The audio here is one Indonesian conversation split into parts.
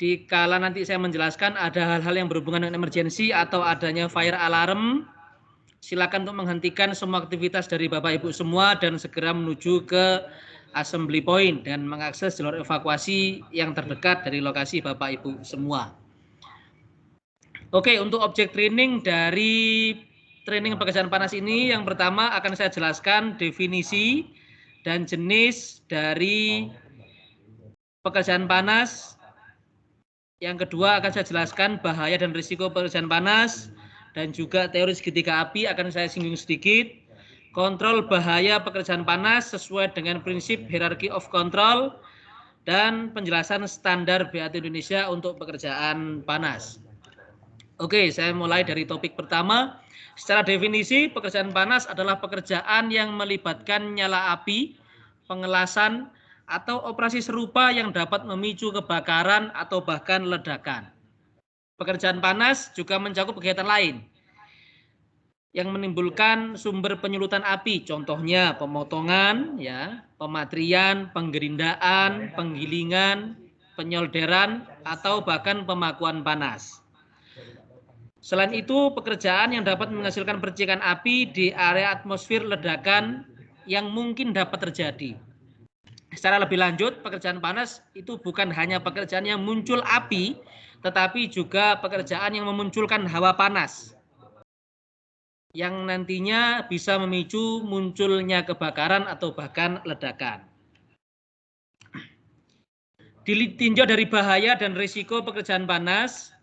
Dikala nanti saya menjelaskan ada hal-hal yang berhubungan dengan emergensi atau adanya fire alarm, silakan untuk menghentikan semua aktivitas dari Bapak Ibu semua dan segera menuju ke assembly point dan mengakses jalur evakuasi yang terdekat dari lokasi Bapak Ibu semua. Oke, untuk objek training dari training pekerjaan panas ini, yang pertama akan saya jelaskan definisi dan jenis dari pekerjaan panas. Yang kedua akan saya jelaskan bahaya dan risiko pekerjaan panas, dan juga teori segitiga api akan saya singgung sedikit. Kontrol bahaya pekerjaan panas sesuai dengan prinsip hierarchy of control, dan penjelasan standar BAT Indonesia untuk pekerjaan panas. Oke, saya mulai dari topik pertama. Secara definisi, pekerjaan panas adalah pekerjaan yang melibatkan nyala api, pengelasan, atau operasi serupa yang dapat memicu kebakaran atau bahkan ledakan. Pekerjaan panas juga mencakup kegiatan lain yang menimbulkan sumber penyulutan api, contohnya pemotongan, ya, pematrian, penggerindaan, penggilingan, penyolderan, atau bahkan pemakuan panas. Selain itu, pekerjaan yang dapat menghasilkan percikan api di area atmosfer ledakan yang mungkin dapat terjadi. Secara lebih lanjut, pekerjaan panas itu bukan hanya pekerjaan yang muncul api, tetapi juga pekerjaan yang memunculkan hawa panas, yang nantinya bisa memicu munculnya kebakaran atau bahkan ledakan. Ditinjau dari bahaya dan risiko pekerjaan panas,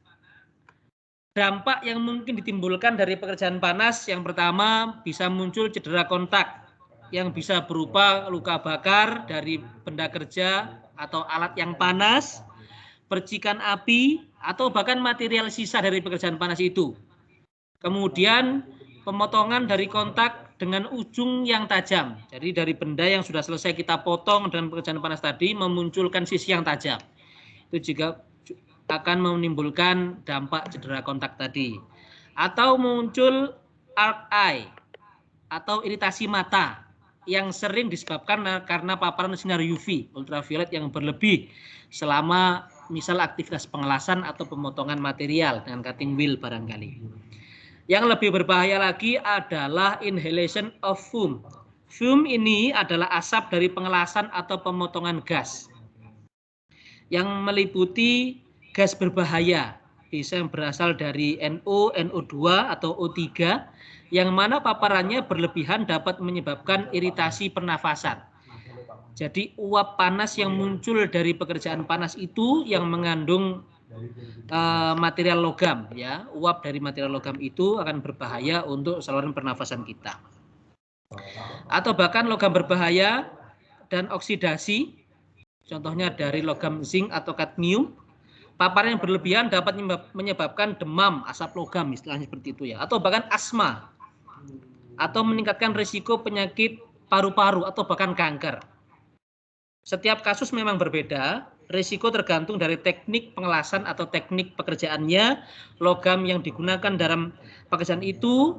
dampak yang mungkin ditimbulkan dari pekerjaan panas, yang pertama bisa muncul cedera kontak yang bisa berupa luka bakar dari benda kerja atau alat yang panas, percikan api, atau bahkan material sisa dari pekerjaan panas itu. Kemudian pemotongan dari kontak dengan ujung yang tajam. Jadi dari benda yang sudah selesai kita potong dengan pekerjaan panas tadi memunculkan sisi yang tajam. Itu juga akan menimbulkan dampak cedera kontak tadi. Atau muncul arc eye atau iritasi mata yang sering disebabkan karena paparan sinar UV ultraviolet yang berlebih selama misal aktivitas pengelasan atau pemotongan material dengan cutting wheel barangkali. Yang lebih berbahaya lagi adalah inhalation of fume. Fume ini adalah asap dari pengelasan atau pemotongan gas yang meliputi gas berbahaya, bisa yang berasal dari NO, NO2 atau O3, yang mana paparannya berlebihan dapat menyebabkan iritasi pernafasan. Jadi uap panas yang muncul dari pekerjaan panas itu yang mengandung material logam, ya, uap dari material logam itu akan berbahaya untuk saluran pernafasan kita. Atau bahkan logam berbahaya dan oksidasi, contohnya dari logam zinc atau kadmium, paparan yang berlebihan dapat menyebabkan demam, asap logam, istilahnya seperti itu ya, atau bahkan asma, atau meningkatkan risiko penyakit paru-paru atau bahkan kanker. Setiap kasus memang berbeda, risiko tergantung dari teknik pengelasan atau teknik pekerjaannya, logam yang digunakan dalam pekerjaan itu,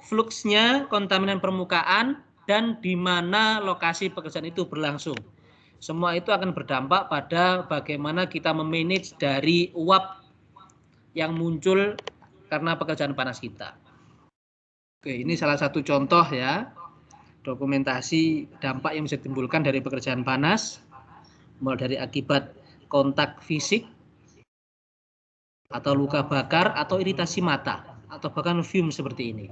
fluksnya, kontaminan permukaan, dan di mana lokasi pekerjaan itu berlangsung. Semua itu akan berdampak pada bagaimana kita memanage dari uap yang muncul karena pekerjaan panas kita. Oke, ini salah satu contoh ya, dokumentasi dampak yang bisa ditimbulkan dari pekerjaan panas, mulai dari akibat kontak fisik, atau luka bakar, atau iritasi mata, atau bahkan fume seperti ini.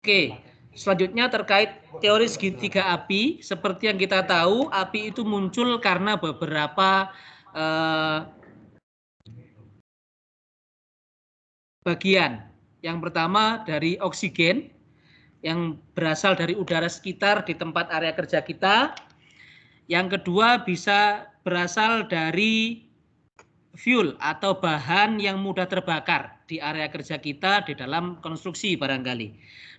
Oke, selanjutnya terkait teori segitiga api. Seperti yang kita tahu, api itu muncul karena beberapa bagian. Yang pertama dari oksigen yang berasal dari udara sekitar di tempat area kerja kita. Yang kedua bisa berasal dari fuel atau bahan yang mudah terbakar di area kerja kita di dalam konstruksi barangkali.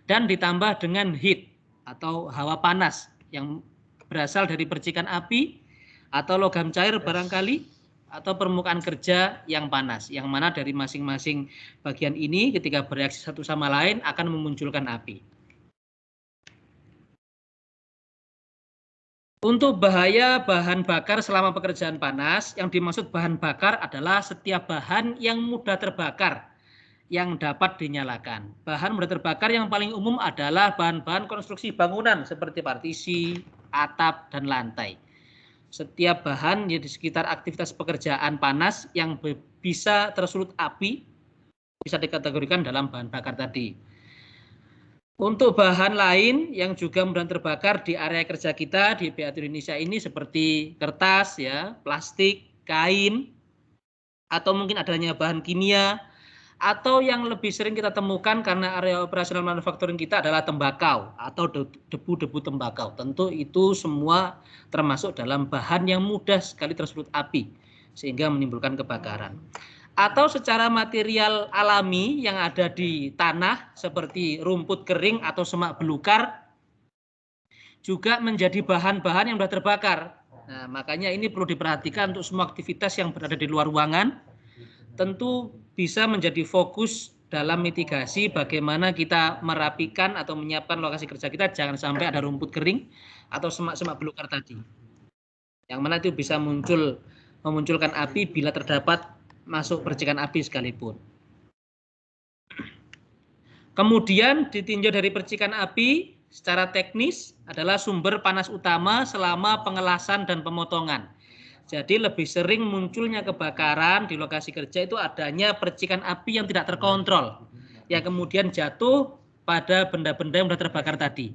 Dan ditambah dengan heat atau hawa panas yang berasal dari percikan api atau logam cair barangkali, atau permukaan kerja yang panas, yang mana dari masing-masing bagian ini ketika bereaksi satu sama lain akan memunculkan api. Untuk bahaya bahan bakar selama pekerjaan panas, yang dimaksud bahan bakar adalah setiap bahan yang mudah terbakar yang dapat dinyalakan. Bahan mudah terbakar yang paling umum adalah bahan-bahan konstruksi bangunan seperti partisi, atap, dan lantai. Setiap bahan di sekitar aktivitas pekerjaan panas yang bisa tersulut api bisa dikategorikan dalam bahan bakar tadi. Untuk bahan lain yang juga mudah terbakar di area kerja kita di BAT Indonesia ini seperti kertas, ya, plastik, kain, atau mungkin adanya bahan kimia, atau yang lebih sering kita temukan karena area operasional manufacturing kita adalah tembakau atau debu-debu tembakau. Tentu itu semua termasuk dalam bahan yang mudah sekali tersulut api sehingga menimbulkan kebakaran. Atau secara material alami yang ada di tanah seperti rumput kering atau semak belukar juga menjadi bahan-bahan yang sudah terbakar. Nah, makanya ini perlu diperhatikan untuk semua aktivitas yang berada di luar ruangan. Tentu bisa menjadi fokus dalam mitigasi bagaimana kita merapikan atau menyiapkan lokasi kerja kita, jangan sampai ada rumput kering atau semak-semak belukar tadi. Yang mana itu bisa memunculkan api bila terdapat masuk percikan api sekalipun. Kemudian ditinjau dari percikan api secara teknis adalah sumber panas utama selama pengelasan dan pemotongan. Jadi lebih sering munculnya kebakaran di lokasi kerja itu adanya percikan api yang tidak terkontrol, yang kemudian jatuh pada benda-benda yang sudah terbakar tadi.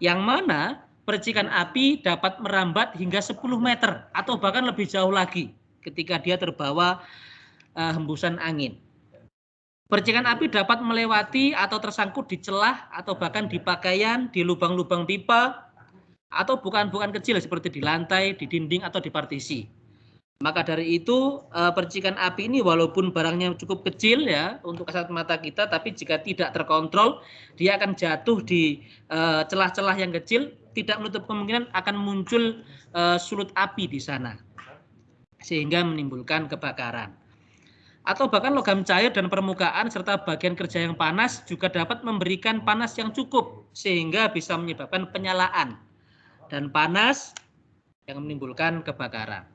Yang mana percikan api dapat merambat hingga 10 meter atau bahkan lebih jauh lagi ketika dia terbawa hembusan angin. Percikan api dapat melewati atau tersangkut di celah atau bahkan di pakaian, di lubang-lubang pipa, atau bukaan-bukaan kecil seperti di lantai, di dinding, atau di partisi. Maka dari itu percikan api ini walaupun barangnya cukup kecil ya untuk kasat mata kita, tapi jika tidak terkontrol dia akan jatuh di celah-celah yang kecil, tidak menutup kemungkinan akan muncul sulut api di sana sehingga menimbulkan kebakaran. Atau bahkan logam cair dan permukaan serta bagian kerja yang panas juga dapat memberikan panas yang cukup sehingga bisa menyebabkan penyalaan dan panas yang menimbulkan kebakaran.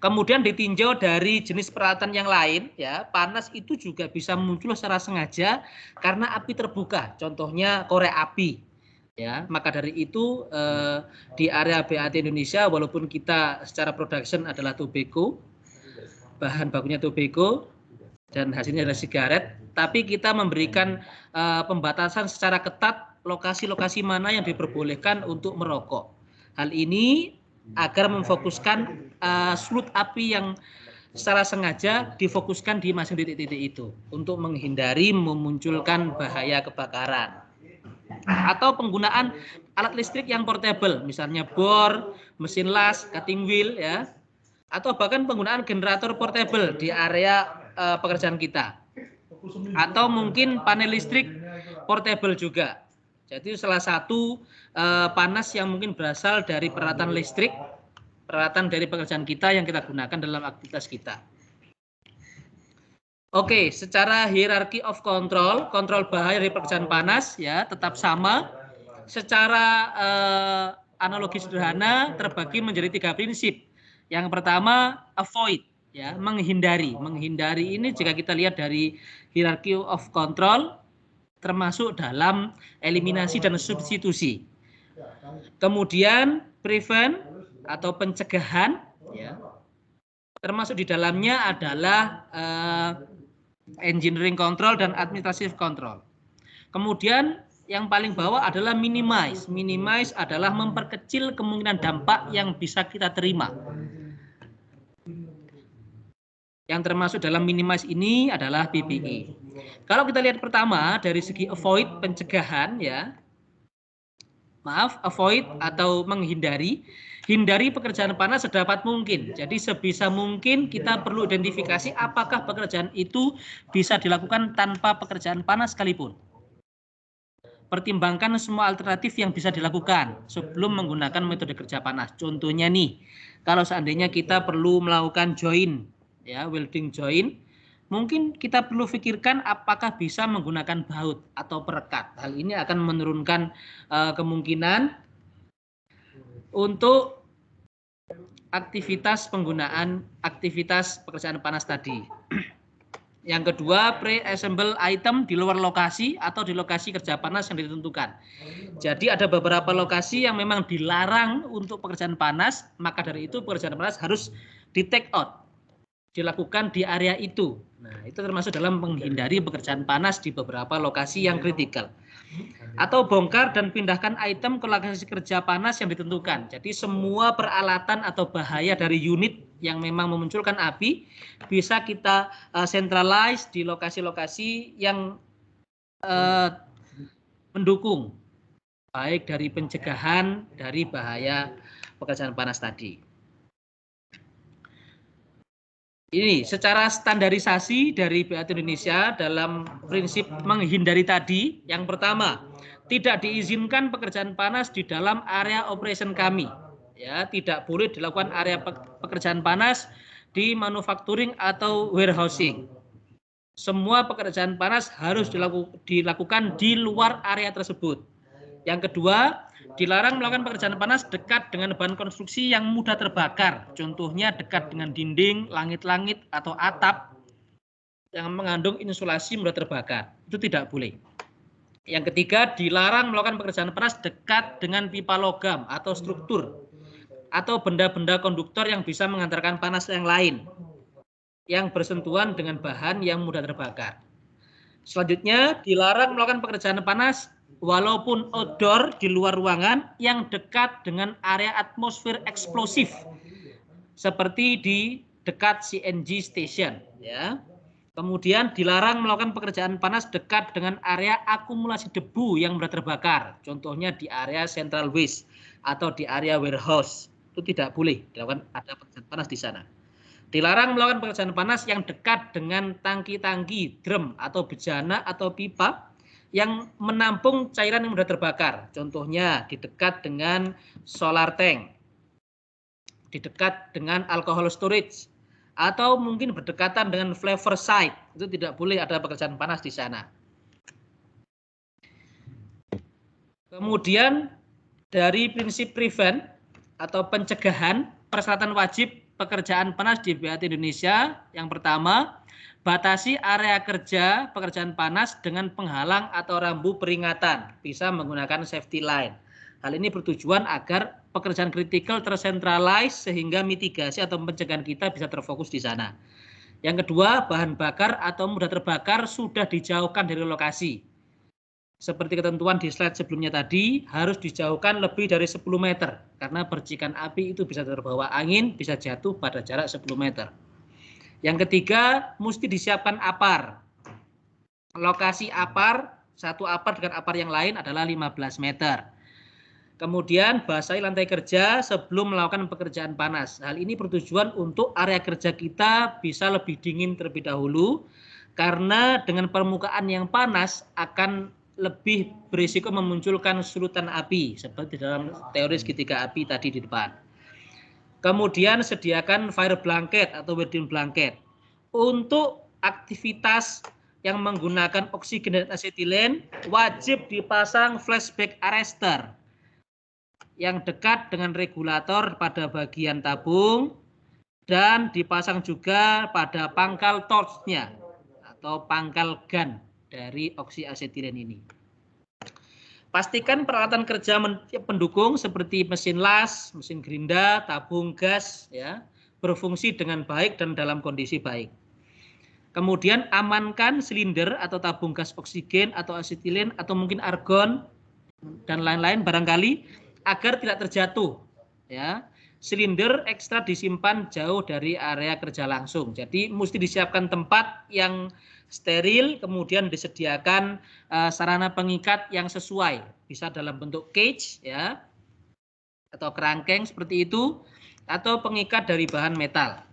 Kemudian ditinjau dari jenis peralatan yang lain, ya, panas itu juga bisa muncul secara sengaja karena api terbuka, contohnya korek api. Ya, maka dari itu di area BAT Indonesia walaupun kita secara production adalah tobacco, bahan bakunya tobacco dan hasilnya adalah sigaret, tapi kita memberikan pembatasan secara ketat lokasi-lokasi mana yang diperbolehkan untuk merokok. Hal ini agar memfokuskan sulut api yang secara sengaja difokuskan di masing titik-titik itu untuk menghindari memunculkan bahaya kebakaran. Atau penggunaan alat listrik yang portable, misalnya bor, mesin las, cutting wheel, ya, atau bahkan penggunaan generator portable di area pekerjaan kita, atau mungkin panel listrik portable juga. Jadi salah satu panas yang mungkin berasal dari peralatan listrik, peralatan dari pekerjaan kita yang kita gunakan dalam aktivitas kita. Oke, secara hierarchy of control, kontrol bahaya dari pekerjaan panas ya tetap sama. Secara analogi sederhana terbagi menjadi 3 prinsip. Yang pertama avoid, ya, menghindari. Menghindari ini jika kita lihat dari hierarchy of control termasuk dalam eliminasi dan substitusi. Kemudian prevent atau pencegahan, ya, termasuk di dalamnya adalah engineering control dan administrative control. Kemudian yang paling bawah adalah minimize. Minimize adalah memperkecil kemungkinan dampak yang bisa kita terima. Yang termasuk dalam minimize ini adalah PPE. Kalau kita lihat pertama dari segi avoid, pencegahan, ya. Maaf, avoid atau menghindari. Hindari pekerjaan panas sedapat mungkin. Jadi sebisa mungkin kita perlu identifikasi apakah pekerjaan itu bisa dilakukan tanpa pekerjaan panas sekalipun. Pertimbangkan semua alternatif yang bisa dilakukan sebelum menggunakan metode kerja panas. Contohnya nih, kalau seandainya kita perlu melakukan join, ya, welding join, mungkin kita perlu pikirkan apakah bisa menggunakan baut atau perekat. Hal ini akan menurunkan kemungkinan untuk aktivitas pekerjaan panas tadi. Yang kedua, pre-assemble item di luar lokasi atau di lokasi kerja panas yang ditentukan. Jadi ada beberapa lokasi yang memang dilarang untuk pekerjaan panas, maka dari itu pekerjaan panas harus di take out, dilakukan di area itu. Nah, itu termasuk dalam menghindari pekerjaan panas di beberapa lokasi yang kritikal. Atau bongkar dan pindahkan item ke lokasi kerja panas yang ditentukan. Jadi semua peralatan atau bahaya dari unit yang memang memunculkan api bisa kita centralize di lokasi-lokasi yang mendukung, baik dari pencegahan dari bahaya pekerjaan panas tadi. Ini secara standarisasi dari BAT Indonesia dalam prinsip menghindari tadi, yang pertama, tidak diizinkan pekerjaan panas di dalam area operation kami. Ya, tidak boleh dilakukan area pekerjaan panas di manufacturing atau warehousing. Semua pekerjaan panas harus dilakukan di luar area tersebut. Yang kedua, dilarang melakukan pekerjaan panas dekat dengan bahan konstruksi yang mudah terbakar. Contohnya dekat dengan dinding, langit-langit, atau atap yang mengandung insulasi mudah terbakar. Itu tidak boleh. Yang ketiga, dilarang melakukan pekerjaan panas dekat dengan pipa logam atau struktur atau benda-benda konduktor yang bisa mengantarkan panas yang lain yang bersentuhan dengan bahan yang mudah terbakar. Selanjutnya, dilarang melakukan pekerjaan panas walaupun outdoor di luar ruangan yang dekat dengan area atmosfer eksplosif seperti di dekat CNG station, ya. Kemudian dilarang melakukan pekerjaan panas dekat dengan area akumulasi debu yang mudah terbakar, contohnya di area central waste atau di area warehouse. Itu tidak boleh dilakukan ada pekerjaan panas di sana. Dilarang melakukan pekerjaan panas yang dekat dengan tangki-tangki, drum atau bejana atau pipa yang menampung cairan yang mudah terbakar. Contohnya di dekat dengan solar tank, di dekat dengan alcohol storage, atau mungkin berdekatan dengan flavor site. Itu tidak boleh ada pekerjaan panas di sana. Kemudian dari prinsip prevent atau pencegahan, persyaratan wajib pekerjaan panas di BAT Indonesia, yang pertama, batasi area kerja pekerjaan panas dengan penghalang atau rambu peringatan, bisa menggunakan safety line. Hal ini bertujuan agar pekerjaan kritikal tersentralize sehingga mitigasi atau pencegahan kita bisa terfokus di sana. Yang kedua, bahan bakar atau mudah terbakar sudah dijauhkan dari lokasi. Seperti ketentuan di slide sebelumnya tadi, harus dijauhkan lebih dari 10 meter karena percikan api itu bisa terbawa angin, bisa jatuh pada jarak 10 meter. Yang ketiga, mesti disiapkan APAR. Lokasi APAR, satu APAR dengan APAR yang lain adalah 15 meter. Kemudian basahi lantai kerja sebelum melakukan pekerjaan panas. Hal ini bertujuan untuk area kerja kita bisa lebih dingin terlebih dahulu, karena dengan permukaan yang panas akan lebih berisiko memunculkan sulutan api seperti dalam teori segitiga api tadi di depan. Kemudian sediakan fire blanket atau welding blanket. Untuk aktivitas yang menggunakan oksigen dan asetilen wajib dipasang flashback arrestor yang dekat dengan regulator pada bagian tabung dan dipasang juga pada pangkal torchnya atau pangkal gun dari oksiasetilen ini. Pastikan peralatan kerja pendukung seperti mesin las, mesin gerinda, tabung gas ya, berfungsi dengan baik dan dalam kondisi baik. Kemudian amankan silinder atau tabung gas oksigen atau asetilen atau mungkin argon dan lain-lain barangkali agar tidak terjatuh ya. Silinder ekstra disimpan jauh dari area kerja langsung. Jadi mesti disiapkan tempat yang steril, kemudian disediakan sarana pengikat yang sesuai, bisa dalam bentuk cage ya atau kerangkeng seperti itu, atau pengikat dari bahan metal.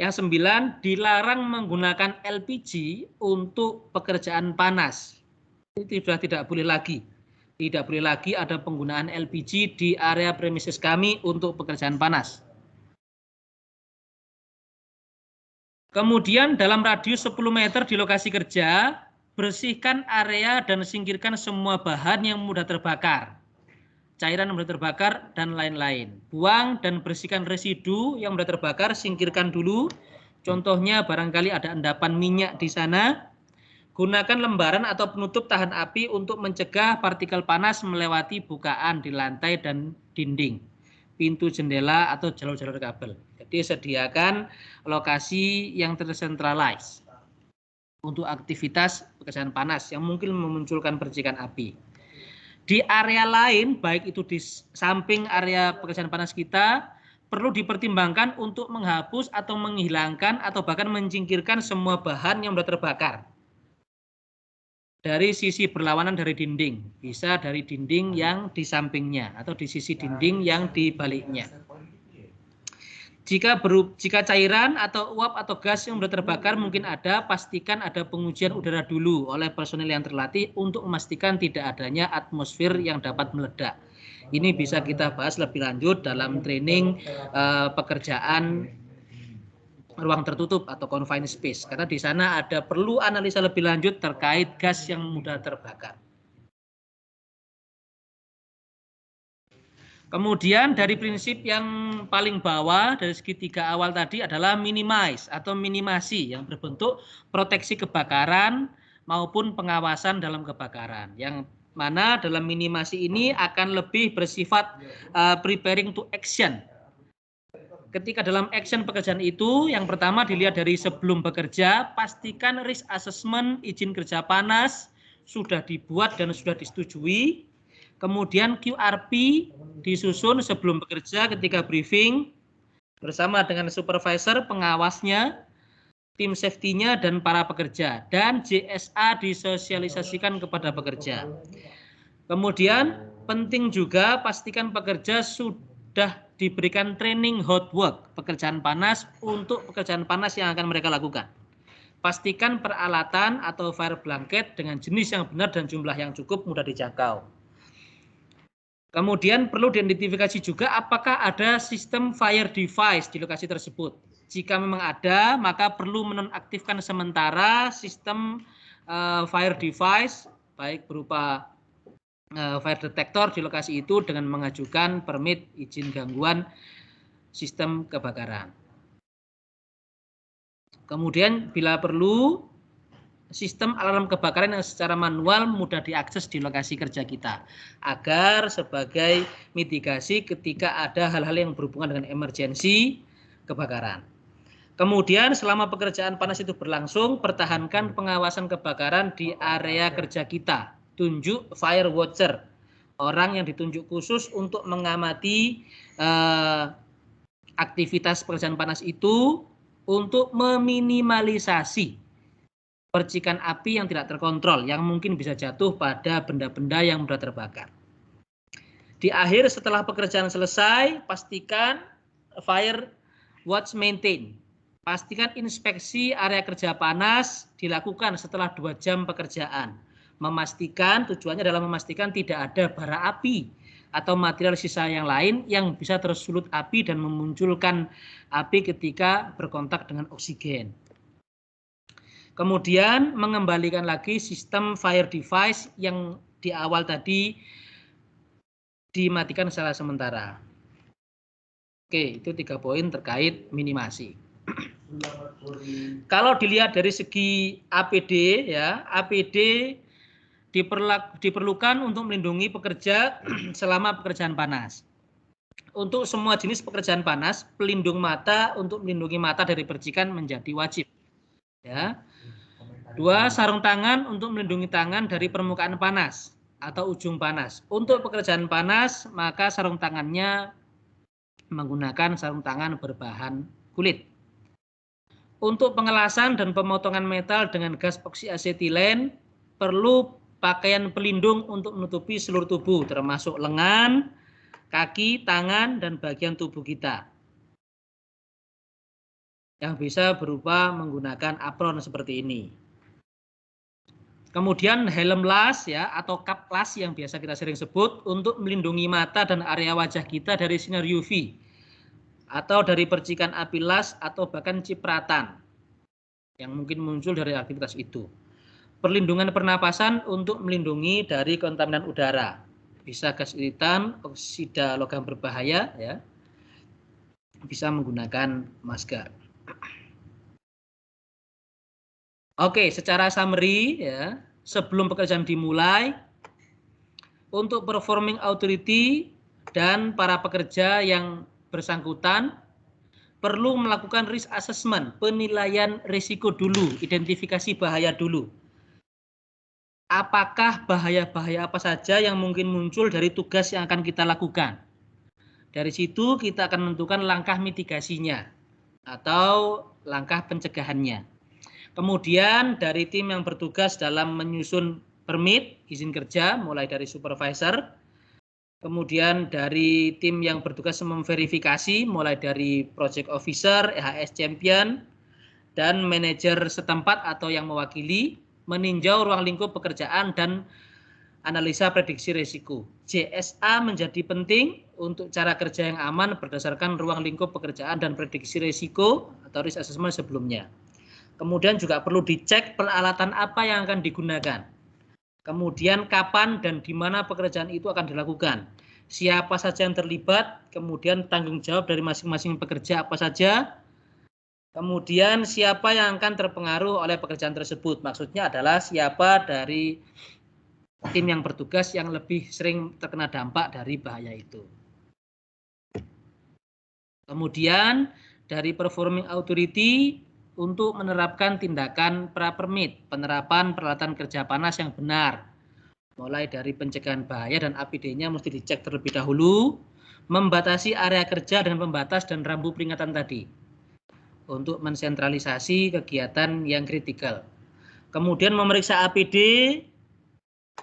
Yang 9, dilarang menggunakan LPG untuk pekerjaan panas. Ini sudah tidak boleh lagi. Tidak boleh lagi ada penggunaan LPG di area premises kami untuk pekerjaan panas. Kemudian dalam radius 10 meter di lokasi kerja, bersihkan area dan singkirkan semua bahan yang mudah terbakar. cairan yang mudah terbakar, dan lain-lain. Buang dan bersihkan residu yang mudah terbakar, singkirkan dulu. Contohnya barangkali ada endapan minyak di sana. Gunakan lembaran atau penutup tahan api untuk mencegah partikel panas melewati bukaan di lantai dan dinding, pintu jendela atau jalur-jalur kabel. Jadi sediakan lokasi yang tersentralize untuk aktivitas pekerjaan panas yang mungkin memunculkan percikan api. Di area lain, baik itu di samping area pekerjaan panas kita, perlu dipertimbangkan untuk menghapus atau menghilangkan atau bahkan menyingkirkan semua bahan yang sudah terbakar. Dari sisi berlawanan dari dinding, bisa dari dinding yang di sampingnya atau di sisi dinding yang di baliknya. Jika cairan atau uap atau gas yang sudah terbakar mungkin ada, pastikan ada pengujian udara dulu oleh personil yang terlatih untuk memastikan tidak adanya atmosfer yang dapat meledak. Ini bisa kita bahas lebih lanjut dalam training pekerjaan ruang tertutup atau confined space, karena di sana ada perlu analisa lebih lanjut terkait gas yang mudah terbakar. Kemudian dari prinsip yang paling bawah dari segitiga awal tadi adalah minimize atau minimasi yang berbentuk proteksi kebakaran maupun pengawasan dalam kebakaran. Yang mana dalam minimasi ini akan lebih bersifat preparing to action. Ketika dalam action pekerjaan itu, yang pertama dilihat dari sebelum bekerja, pastikan risk assessment izin kerja panas sudah dibuat dan sudah disetujui. Kemudian QRP disusun sebelum bekerja ketika briefing bersama dengan supervisor, pengawasnya, tim safety-nya, dan para pekerja. Dan JSA disosialisasikan kepada pekerja. Kemudian penting juga pastikan pekerja sudah diberikan training hot work, pekerjaan panas untuk pekerjaan panas yang akan mereka lakukan. Pastikan peralatan atau fire blanket dengan jenis yang benar dan jumlah yang cukup mudah dijangkau. Kemudian perlu diidentifikasi juga apakah ada sistem fire device di lokasi tersebut. Jika memang ada, maka perlu menonaktifkan sementara sistem fire device, baik berupa fire detector di lokasi itu dengan mengajukan permit izin gangguan sistem kebakaran. Kemudian bila perlu sistem alarm kebakaran yang secara manual mudah diakses di lokasi kerja kita agar sebagai mitigasi ketika ada hal-hal yang berhubungan dengan emergensi kebakaran. Kemudian selama pekerjaan panas itu berlangsung, pertahankan pengawasan kebakaran di area kerja kita. Tunjuk fire watcher, orang yang ditunjuk khusus untuk mengamati aktivitas pekerjaan panas itu untuk meminimalisasi percikan api yang tidak terkontrol yang mungkin bisa jatuh pada benda-benda yang mudah terbakar. Di akhir setelah pekerjaan selesai, pastikan fire watch maintain. Pastikan inspeksi area kerja panas dilakukan setelah 2 jam pekerjaan. Memastikan, tujuannya adalah memastikan tidak ada bara api atau material sisa yang lain yang bisa tersulut api dan memunculkan api ketika berkontak dengan oksigen. Kemudian mengembalikan lagi sistem fire device yang di awal tadi dimatikan secara sementara. Oke, itu 3 poin terkait minimasi. Kalau dilihat dari segi APD, ya, APD diperlukan untuk melindungi pekerja selama pekerjaan panas. Untuk semua jenis pekerjaan panas, pelindung mata untuk melindungi mata dari percikan menjadi wajib. Ya. 2, sarung tangan untuk melindungi tangan dari permukaan panas atau ujung panas. Untuk pekerjaan panas, maka sarung tangannya menggunakan sarung tangan berbahan kulit. Untuk pengelasan dan pemotongan metal dengan gas oksiasetilen, perlu pakaian pelindung untuk menutupi seluruh tubuh, termasuk lengan, kaki, tangan, dan bagian tubuh kita. Yang bisa berupa menggunakan apron seperti ini. Kemudian helm las, ya, atau cap las yang biasa kita sering sebut untuk melindungi mata dan area wajah kita dari sinar UV atau dari percikan api las atau bahkan cipratan yang mungkin muncul dari aktivitas itu. Perlindungan pernapasan untuk melindungi dari kontaminan udara. bisa gas iritan, oksida logam berbahaya, ya, bisa menggunakan masker. Oke, secara summary ya, sebelum pekerjaan dimulai, untuk performing authority dan para pekerja yang bersangkutan perlu melakukan risk assessment, penilaian risiko dulu, identifikasi bahaya dulu. Apakah bahaya-bahaya apa saja yang mungkin muncul dari tugas yang akan kita lakukan. Dari situ kita akan menentukan langkah mitigasinya atau langkah pencegahannya. Kemudian dari tim yang bertugas dalam menyusun permit, izin kerja, mulai dari supervisor, kemudian dari tim yang bertugas memverifikasi, mulai dari project officer, EHS champion, dan manajer setempat atau yang mewakili, meninjau ruang lingkup pekerjaan dan analisa prediksi risiko. JSA menjadi penting untuk cara kerja yang aman berdasarkan ruang lingkup pekerjaan dan prediksi risiko atau risk assessment sebelumnya. Kemudian juga perlu dicek peralatan apa yang akan digunakan. Kemudian kapan dan di mana pekerjaan itu akan dilakukan. Siapa saja yang terlibat, kemudian tanggung jawab dari masing-masing pekerja apa saja. Kemudian siapa yang akan terpengaruh oleh pekerjaan tersebut. Maksudnya adalah siapa dari tim yang bertugas yang lebih sering terkena dampak dari bahaya itu. Kemudian dari performing authority untuk menerapkan tindakan pra-permit, penerapan peralatan kerja panas yang benar. Mulai dari pencegahan bahaya dan APD-nya mesti dicek terlebih dahulu, membatasi area kerja dan pembatas dan rambu peringatan tadi untuk mensentralisasi kegiatan yang kritikal. Kemudian memeriksa APD,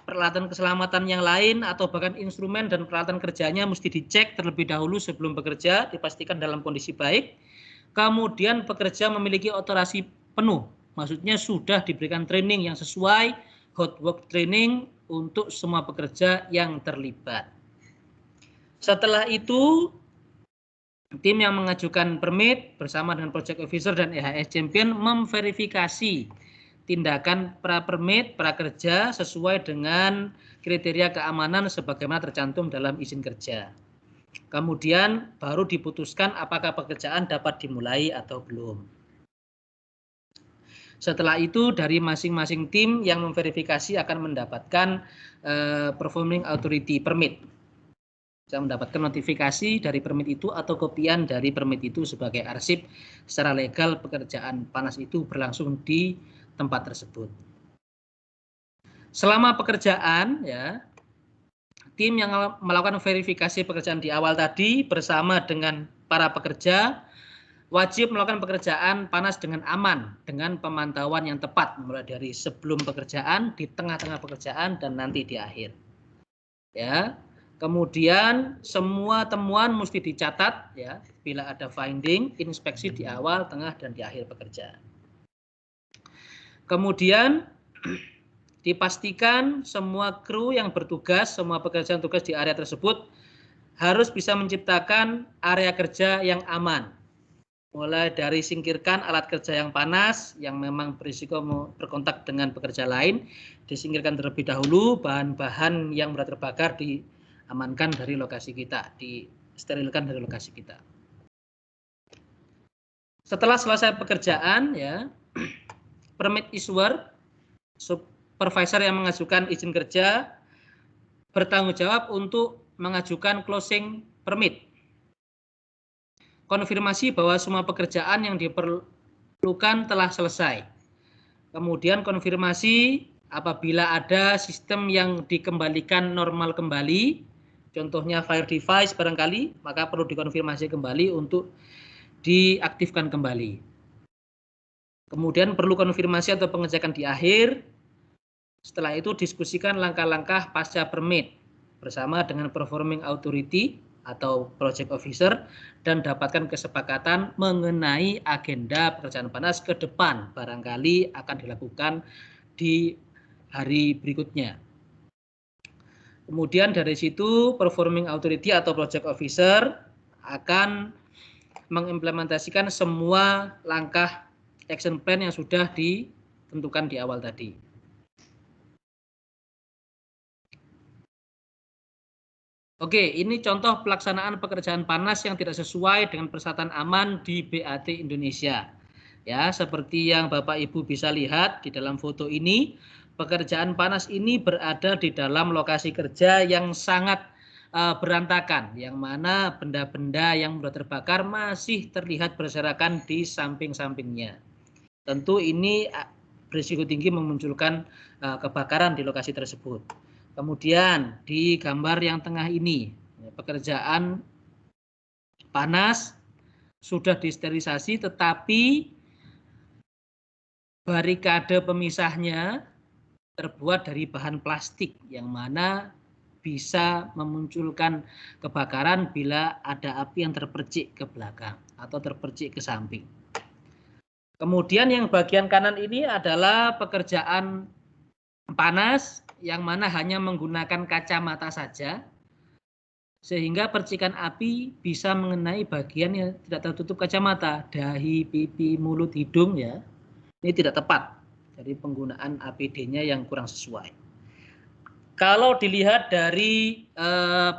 peralatan keselamatan yang lain atau bahkan instrumen dan peralatan kerjanya mesti dicek terlebih dahulu sebelum bekerja, dipastikan dalam kondisi baik. Kemudian pekerja memiliki otorasi penuh, maksudnya sudah diberikan training yang sesuai, hot work training untuk semua pekerja yang terlibat. Setelah itu, tim yang mengajukan permit bersama dengan project officer dan EHS champion memverifikasi tindakan pra-permit prakerja sesuai dengan kriteria keamanan sebagaimana tercantum dalam izin kerja. Kemudian baru diputuskan apakah pekerjaan dapat dimulai atau belum. Setelah itu dari masing-masing tim yang memverifikasi akan mendapatkan performing authority permit. Bisa mendapatkan notifikasi dari permit itu atau kopian dari permit itu sebagai arsip secara legal pekerjaan panas itu berlangsung di tempat tersebut. Selama pekerjaan ya, tim yang melakukan verifikasi pekerjaan di awal tadi bersama dengan para pekerja wajib melakukan pekerjaan panas dengan aman, dengan pemantauan yang tepat mulai dari sebelum pekerjaan, di tengah-tengah pekerjaan dan nanti di akhir. Ya. Kemudian semua temuan mesti dicatat ya, bila ada finding, inspeksi di awal, tengah dan di akhir pekerjaan. Kemudian dipastikan semua kru yang bertugas, semua pekerja yang tugas di area tersebut harus bisa menciptakan area kerja yang aman. Mulai dari singkirkan alat kerja yang panas, yang memang berisiko berkontak dengan pekerja lain, disingkirkan terlebih dahulu, bahan-bahan yang mudah terbakar diamankan dari lokasi kita, disterilkan dari lokasi kita. Setelah selesai pekerjaan, ya, permit issuer, supervisor yang mengajukan izin kerja bertanggung jawab untuk mengajukan closing permit. Konfirmasi bahwa semua pekerjaan yang diperlukan telah selesai. Kemudian konfirmasi apabila ada sistem yang dikembalikan normal kembali, contohnya fire device barangkali, maka perlu dikonfirmasi kembali untuk diaktifkan kembali. Kemudian perlu konfirmasi atau pengecekan di akhir. Setelah itu diskusikan langkah-langkah pasca permit bersama dengan performing authority atau project officer dan dapatkan kesepakatan mengenai agenda pekerjaan panas ke depan barangkali akan dilakukan di hari berikutnya. Kemudian dari situ performing authority atau project officer akan mengimplementasikan semua langkah action plan yang sudah ditentukan di awal tadi. Oke, ini contoh pelaksanaan pekerjaan panas yang tidak sesuai dengan persyaratan aman di BAT Indonesia. Ya, seperti yang Bapak Ibu bisa lihat di dalam foto ini, pekerjaan panas ini berada di dalam lokasi kerja yang sangat berantakan, yang mana benda-benda yang sudah terbakar masih terlihat berserakan di samping-sampingnya. Tentu ini berisiko tinggi memunculkan kebakaran di lokasi tersebut. Kemudian di gambar yang tengah ini, pekerjaan panas sudah disterilisasi, tetapi barikade pemisahnya terbuat dari bahan plastik yang mana bisa memunculkan kebakaran bila ada api yang terpercik ke belakang atau terpercik ke samping. Kemudian yang bagian kanan ini adalah pekerjaan panas yang mana hanya menggunakan kacamata saja, sehingga percikan api bisa mengenai bagian yang tidak tertutup kacamata, dahi, pipi, mulut, hidung ya. Ini tidak tepat dari penggunaan APD-nya yang kurang sesuai. Kalau dilihat dari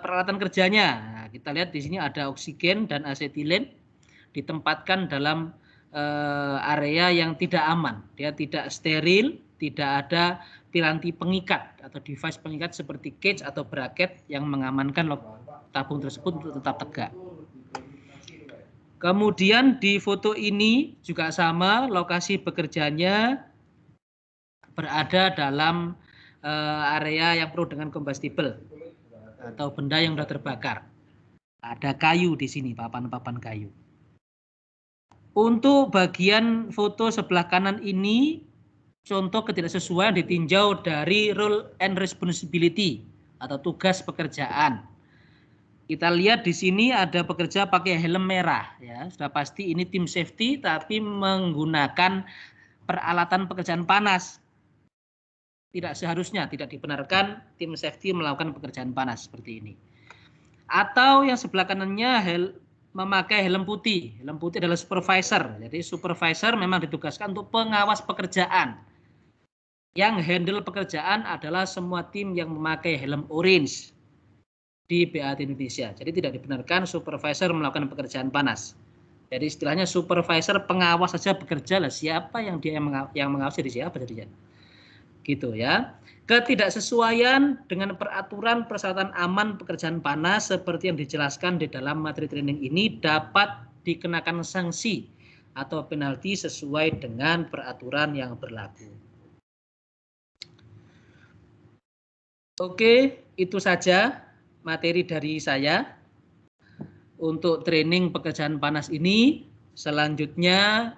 peralatan kerjanya, nah, kita lihat di sini ada oksigen dan asetilen ditempatkan dalam area yang tidak aman. Dia tidak steril, tidak ada piranti pengikat atau device pengikat seperti cage atau bracket yang mengamankan tabung tersebut untuk tetap tegak. Kemudian di foto ini juga sama, lokasi bekerjanya berada dalam area yang penuh dengan combustible atau benda yang sudah terbakar. Ada kayu di sini, papan-papan kayu. Untuk bagian foto sebelah kanan ini, contoh ketidaksesuaian ditinjau dari role and responsibility atau tugas pekerjaan. Kita lihat di sini ada pekerja pakai helm merah, ya sudah pasti ini tim safety, tapi menggunakan peralatan pekerjaan panas. Tidak seharusnya, tidak dibenarkan tim safety melakukan pekerjaan panas seperti ini. Atau yang sebelah kanannya memakai helm putih. Helm putih adalah supervisor. Jadi supervisor memang ditugaskan untuk pengawas pekerjaan. Yang handle pekerjaan adalah semua tim yang memakai helm orange di BAT Indonesia. Jadi tidak dibenarkan supervisor melakukan pekerjaan panas. Jadi istilahnya supervisor pengawas saja bekerja lah, siapa yang dia yang mengawasi di siapa jadinya. Gitu ya. Ketidaksesuaian dengan peraturan persyaratan aman pekerjaan panas seperti yang dijelaskan di dalam materi training ini dapat dikenakan sanksi atau penalti sesuai dengan peraturan yang berlaku. Oke, itu saja materi dari saya untuk training pekerjaan panas ini. Selanjutnya